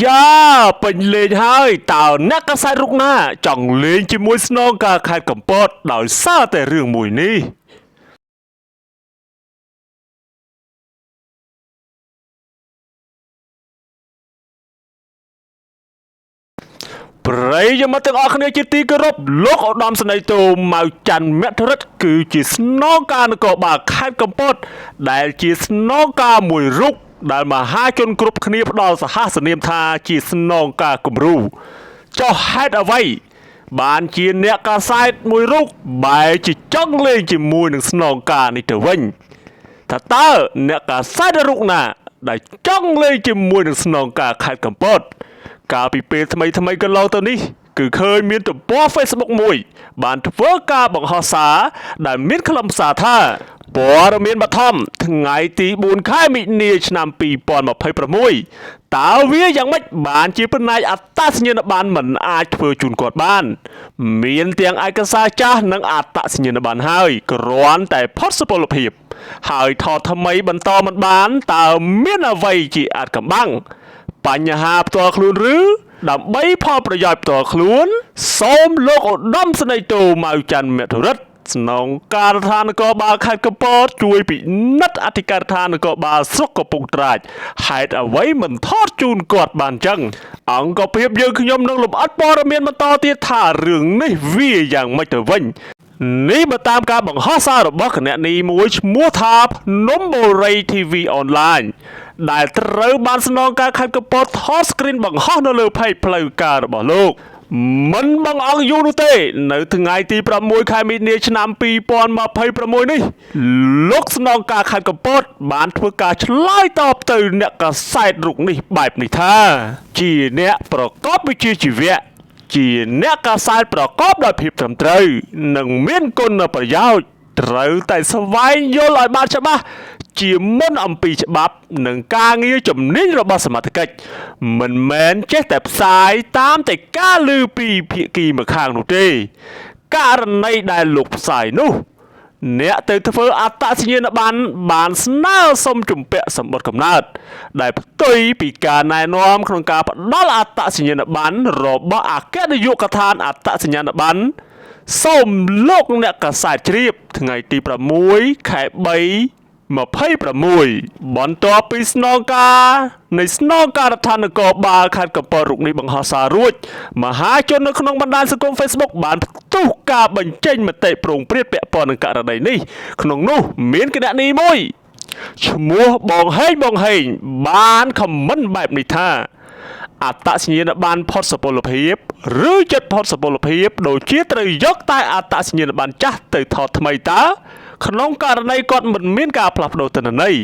យ៉ាពេញលេងហើយតើអ្នកកសែតរុកណាចង់លេងជាមួយស្នងការខេត្តកំពតដោយសារតែរឿងមួយនេះប្រិយមិត្តទាំងអស់គ្នាជាទីគោរពលោកឧត្តមសេនីយ៍តូម៉ៅច័ន្ទមធរិទ្ធគឺជាស្នងការនគរបាលខេត្តកំពតដែលជាស្នងការមួយរូបដែលមហាជនគ្រប់គ្នាផ្ដល់សហសនាមថាជាស្នងការគំរូចុះហេតុអ្វីបានជាអ្នកកាសែតមួយរូបបែរជាចង់លេងជាមួយនឹងស្នងការនេះទៅវិញថាតើអ្នកកាសែតរូបណាដែលចង់លេងជាមួយនឹងស្នងការខេត្តកំពតកាលពីពេលថ្មីកន្លងទៅនេះគឺឃើញមានទំព័រ Facebook មួយបានធ្វើការបង្ហោះសារដែលមានខ្លឹមសារថាព័ត៌មានបឋមថ្ងៃទី4ខែមិនិនាឆ្នាំ2026តើវាយ៉ាងម៉េចបានជាផ្នែកអត្តសញ្ញាណប័ណ្ណមិនអាចធ្វើជូនគាត់បានមានទាំងឯកសារចាស់និងអត្តសញ្ញាណប័ណ្ណហើយគ្រាន់តែផុតសុពលភាពហើយថតថ្មីបន្តមិនបានតើមានអ្វីជាអាចកំបាំងបញ្ហាផ្ទាល់ខ្លួនឬដើម្បីផលប្រយោជន៍ផ្ទាល់ខ្លួនសូមលោកឧត្តមសេនីយ៍តូម៉ៅច័ន្ទមធរិទ្ធស្នងការដ្ឋាននគរបាលខេត្តកំពតជួយពិនិត្យអធិការដ្ឋាននគរបាលស្រុកកំពង់ត្រាចហេតុអ្វីមិនថតជូនគាត់បានចឹងអង្គភាពយើងខ្ញុំនឹងលម្អិតព័ត៌មានបន្តទៀតថារឿងនេះវាយ៉ាងម៉េចទៅវិញនេះបើតាមការបង្ហោះសាររបស់គណនីមួយឈ្មោះថាភ្នំបូរី TV Online ដែលត្រូវបានស្នងការខេត្តកំពតថត screen បង្ហោះនៅលើ page ផ្លូវការរបស់លោកមិនបងអង្គយូរនោះទេនៅថ្ងៃទី6ខែមិនិនាឆ្នាំ2026នេះលោកស្នងការខេត្តកំពតបានធ្វើការឆ្លើយតបទៅអ្នកកាសែតរូបនេះបែបនេះថាជាអ្នកប្រកបវិជ្ជាជីវៈជាអ្នកកាសែតប្រកបដោយភាពត្រឹមត្រូវនិងមានគុណប្រយោជន៍ត្រូវតែស្វែងយល់ឲ្យបានច្បាស់ជាមុនអំពីច្បាប់និងការងារជំនាញរបស់សមត្ថកិច្ចមិនមែនចេះតែផ្សាយតាមតែការឮពីភាគីម្ខាងនោះទេករណីដែលលោកផ្សាយនោះអ្នកទៅធ្វើអត្តសញ្ញាណប័ណ្ណបានស្នើសុំជំពាក់សម្បត្តិកំណើតដែលផ្ទុយពីការណែនាំក្នុងការផ្ដល់អត្តសញ្ញាណប័ណ្ណរបស់អគ្គនាយកដ្ឋានអត្តសញ្ញាណប័ណ្ណសូមលោកអ្នកកាសែតជ្រាបថ្ងៃទី6ខែ3 26បន្ទាប់ពីស្នងការនៃស្នងការដ្ឋាននគរបាលខេត្តកំពតរូបនេះបង្ហោះសាររួចមហាជននៅក្នុងបណ្ដាញសង្គម Facebook បានផ្ទុះការបញ្ចេញមតិប្រងព្រាតពាក់ព័ន្ធនឹងករណីនេះក្នុងនោះមានគណនីមួយឈ្មោះបងហេងបានខមមិនបែបនេះថាអត្តសញ្ញាណប័ណ្ណផុតសុពលភាពឬចិត្តផុតសុពលភាពដូចជាត្រូវយកតែអត្តសញ្ញាណប័ណ្ណចាស់ទៅថតថ្មីតើក្នុងករណីគាត់មិនមានការផ្លាស់ប្ដូរទិន្នន័យ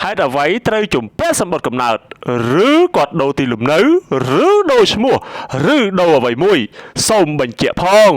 ហេតុអ្វីត្រូវជំពាក់សម្បត្តិកំណើតឬគាត់ដូរទីលំនៅឬដូរឈ្មោះឬដូរអ្វីមួយសូមបញ្ជាក់ផង